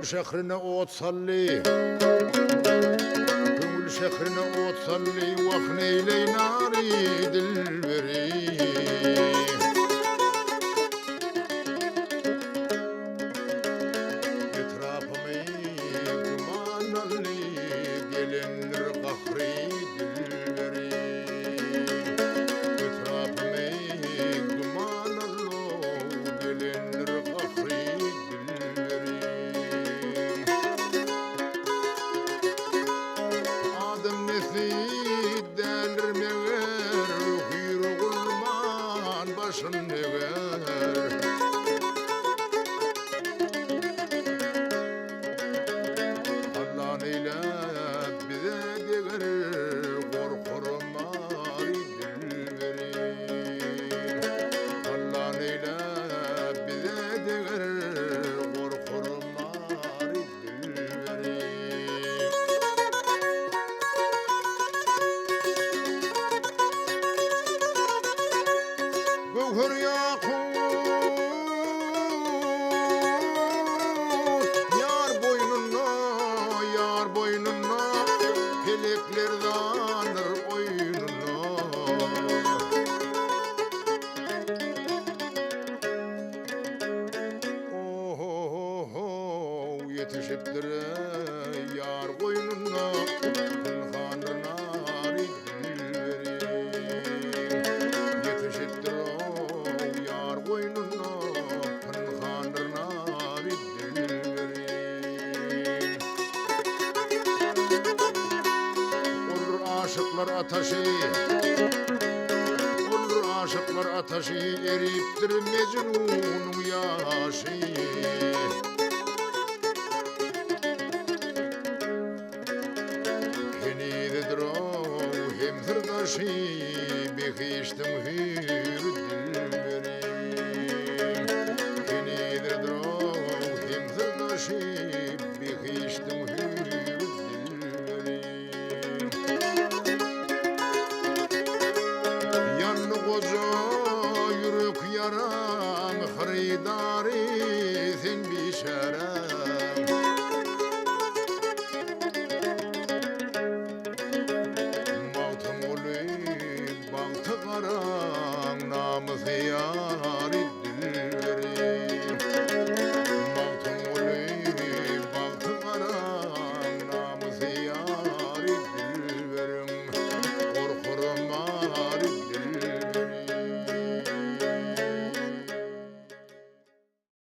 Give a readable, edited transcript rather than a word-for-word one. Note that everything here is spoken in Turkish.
شخرنا اوت صلي كل شخرنا اوت صلي وخني لي ناري دلبري يترافمي كمان اللي قلن رقخري دلبري يترافمي كمان اللو قلن رقخري جوهر ياقوت yar boynuna peleklerdanır oyununa oh yetişiptir yar boynuna pınhanır nari dilleri yetişiptir yar boynuna pınhanır nari dilleri aşıklar ataşı olur aşıklar ataşı eriptir Mecnun'un yaşı Henidedir o hem hırdaşı behiştim hür dilleri Henidedir o hem hırdaşı behiştim hür koca yürek yaram xaridari sen bişaram Mavtım olu bağtı qaram namız yar